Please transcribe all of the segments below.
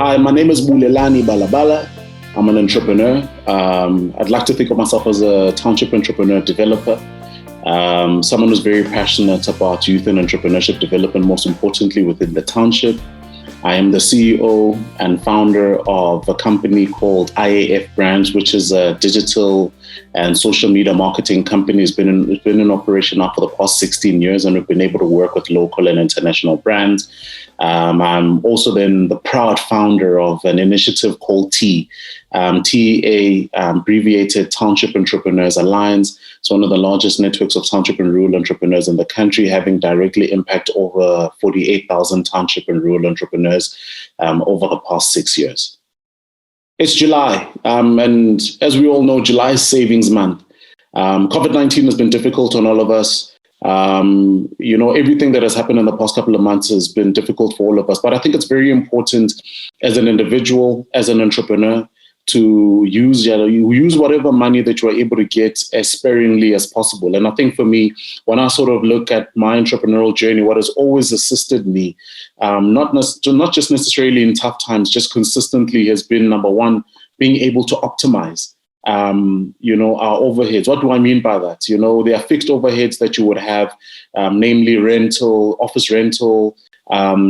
Hi, my name is Bulelani Balabala. I'm an entrepreneur. I'd like to think of myself as a township entrepreneur developer. Someone who's very passionate about youth and entrepreneurship development, most importantly within the township. I am the CEO and founder of a company called IAF Brands, which is a digital and social media marketing company. It's been in operation now for the past 16 years, and we've been able to work with local and international brands. I'm also then the proud founder of an initiative called abbreviated Township Entrepreneurs Alliance. It's one of the largest networks of township and rural entrepreneurs in the country, having directly impacted over 48,000 township and rural entrepreneurs over the past 6 years. It's July, and as we all know, July is savings month. COVID-19 has been difficult on all of us. Everything that has happened in the past couple of months has been difficult for all of us. But I think it's very important as an individual, as an entrepreneur, to use whatever money that you are able to get as sparingly as possible. And I think for me, when I sort of look at my entrepreneurial journey, what has always assisted me, not just necessarily in tough times, just consistently has been, number one, being able to optimize our overheads. What do I mean by that? There are fixed overheads that you would have, namely rental, office rental,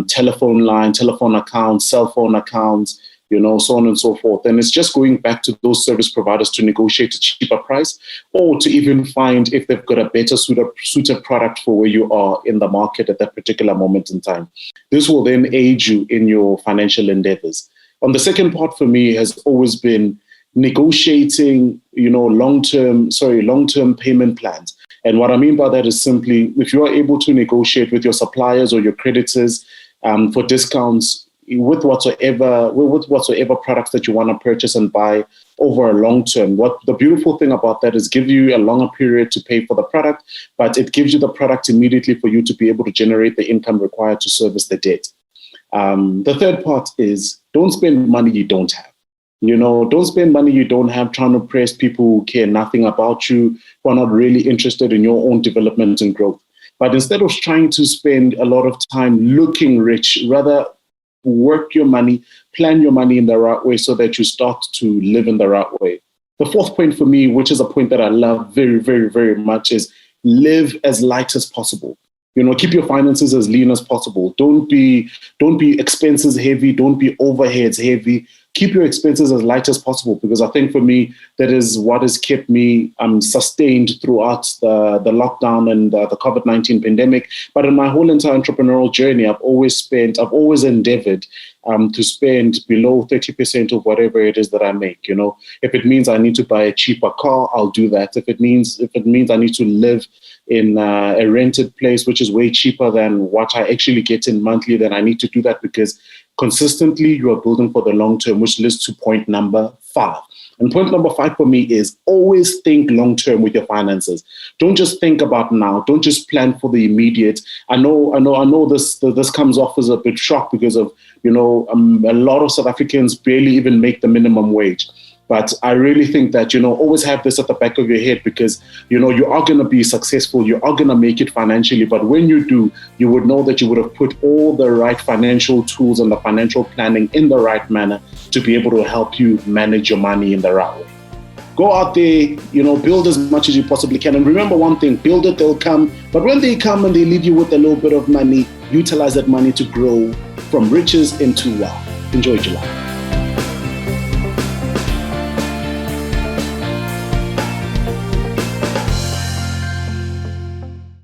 telephone line, telephone accounts, cell phone accounts, so on and so forth. And it's just going back to those service providers to negotiate a cheaper price, or to even find if they've got a better suited product for where you are in the market at that particular moment in time. This will then aid you in your financial endeavors. On the second part for me has always been negotiating, long-term payment plans. And what I mean by that is simply, if you are able to negotiate with your suppliers or your creditors for discounts with whatsoever products that you want to purchase and buy over a long term. What the beautiful thing about that is give you a longer period to pay for the product, but it gives you the product immediately for you to be able to generate the income required to service the debt. The third part is don't spend money you don't have. Don't spend money you don't have trying to impress people who care nothing about you, who are not really interested in your own development and growth. But instead of trying to spend a lot of time looking rich, rather work your money, plan your money in the right way so that you start to live in the right way. The fourth point for me, which is a point that I love very, very, very much, is live as light as possible. Keep your finances as lean as possible. Don't be expenses heavy. Don't be overheads heavy. Keep your expenses as light as possible, because I think for me, that is what has kept me sustained throughout the lockdown and the COVID-19 pandemic. But in my whole entire entrepreneurial journey, I've always endeavored to spend below 30% of whatever it is that I make. If it means I need to buy a cheaper car, I'll do that. If it means I need to live in a rented place, which is way cheaper than what I actually get in monthly, then I need to do that, because consistently you are building for the long term, which leads to point number 5. And point number 5 for me is always think long term with your finances. Don't just think about now. Don't just plan for the immediate. I know this comes off as a bit shock because of a lot of South Africans barely even make the minimum wage. But I really think that, always have this at the back of your head, because, you are going to be successful. You are going to make it financially. But when you do, you would know that you would have put all the right financial tools and the financial planning in the right manner to be able to help you manage your money in the right way. Go out there, build as much as you possibly can. And remember one thing, build it, they'll come. But when they come and they leave you with a little bit of money, utilize that money to grow from riches into wealth. Enjoy July.